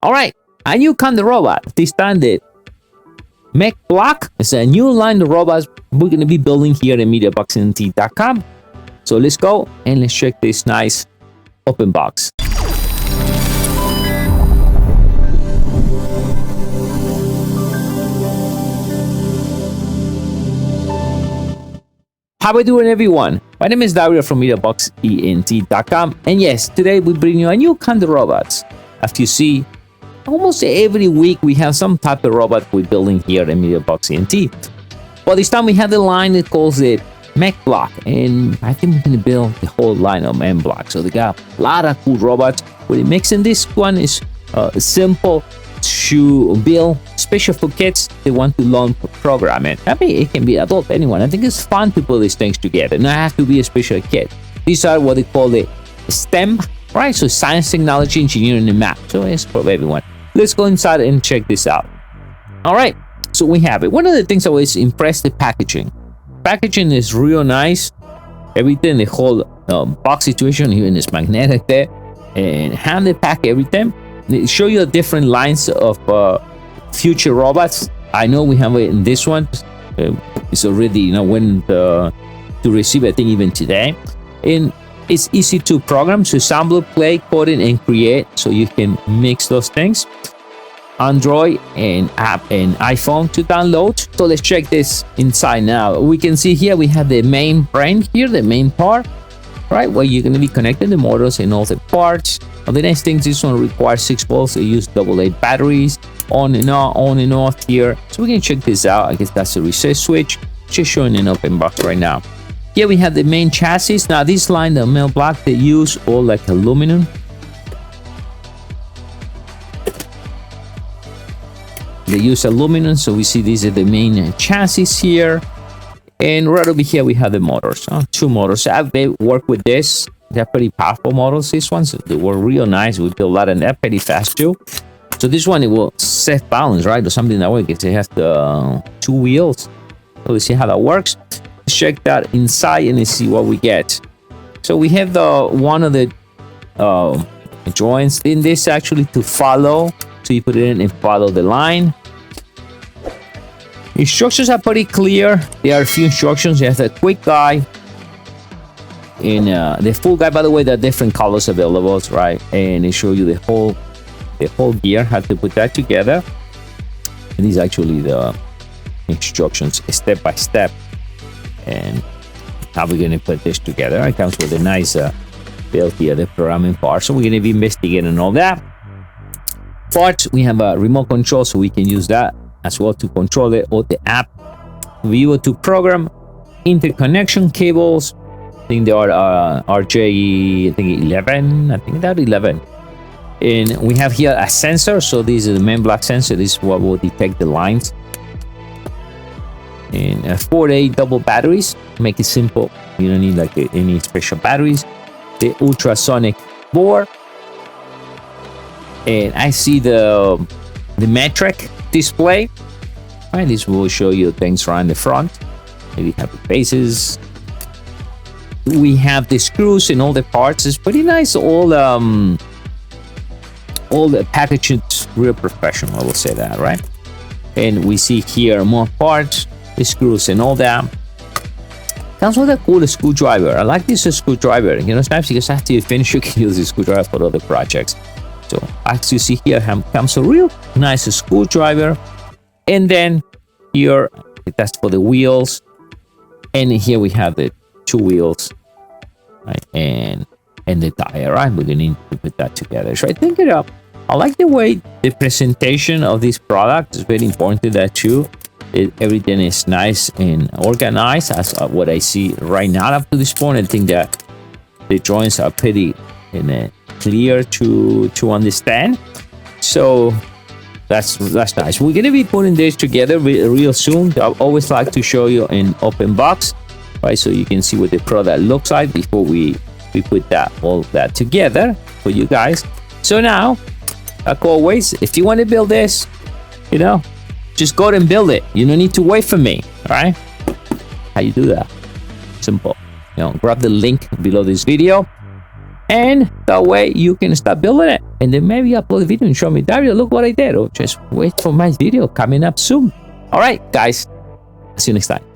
All right, a new kind of robot. This time the Makeblock is a new line of robots we're going to be building here at mediaboxentlab.com. So let's go and let's check this nice open box. How are we doing, everyone? My name is Dario from mediaboxentlab.com, and yes, today we bring you a new kind of robots. As you see, almost every week we have some type of robot we're building here at MediaBoxENT. But this time we have the line that calls it Makeblock, and I think we're going to build the whole line of mBot. So they got a lot of cool robots with a mix, and this one is simple to build, special for kids that want to learn programming. I mean, it can be adult, anyone. I think it's fun to put these things together. Not have to be a special kid. These are what they call the STEM, right? So science, technology, engineering, and math. So it's for everyone. Let's go inside and check this out. All right, so we have it. One of the things I was impressed with packaging. Packaging is real nice. Everything, the whole box situation, even is magnetic there, and how they pack everything. They show you the different lines of future robots. I know we have it in this one. It's already, when to receive, I think even today. And it's easy to program, so assembler, play, coding, and create, so you can mix those things. Android and app and iPhone to download. So let's check this inside now. We can see here we have the main brain here, the main part, right, where you're going to be connecting the motors and all the parts. Now, the next thing, this one requires 6 volts. They use AA batteries, on and off here. So we can check this out. I guess that's a reset switch, just showing an open box right now. Here we have the main chassis. Now this line, the Makeblock, they use all like aluminum. They use aluminum, so we see these are the main chassis here. And right over here we have the motors, 2 motors. I've worked with this. They're pretty powerful models, these ones. They were real nice. We built a lot, and they're pretty fast too. So this one, it will set balance, right, or something that way, because it has the 2 wheels. So let's see how that works. Check that inside and let's see what we get. So we have the one of the joints in this actually to follow. So you put it in and follow the line. Instructions are pretty clear. There are a few instructions. There's a quick guide and the full guide. By the way, there are different colors available, right? And they show you the whole gear, how to put that together. And these are actually the instructions step by step. And how we're going to put this together. It comes with a nice build here, the programming part. So we're going to be investigating all that. Parts, we have a remote control, so we can use that as well to control it, or the app. We able to program interconnection cables. I think they are RJ, I think 11. I think they're 11. And we have here a sensor. So this is the Makeblock sensor. This is what will detect the lines. And 4A double batteries, make it simple. You don't need like any special batteries. The ultrasonic board, and I see the metric display. All right, this will show you things around the front. Maybe have the bases. We have the screws and all the parts. It's pretty nice. All the packaged real professional. I will say that, right? And we see here more parts. Screws and all that. Comes with a cool screwdriver. I like this screwdriver. Sometimes because after you finish, you can use this screwdriver for other projects. So as you see here, comes a real nice screwdriver. And then here, that's for the wheels. And here we have the 2 wheels, right? And the tire, right? We're gonna need to put that together. So I think I like the way the presentation of this product is very important to that too. Everything is nice and organized as what I see right now up to this point. I think that the drawings are pretty clear to understand. So that's nice. We're gonna be putting this together real soon. I always like to show you an open box, right? So you can see what the product looks like before we put all that together for you guys. So now, like always, if you want to build this, just go ahead and build it. You don't need to wait for me. All right? How you do that? Simple. Grab the link below this video And that way you can start building it. And then maybe upload a video and show me, Dario, look what I did. Or just wait for my video coming up soon. All right, guys. See you next time.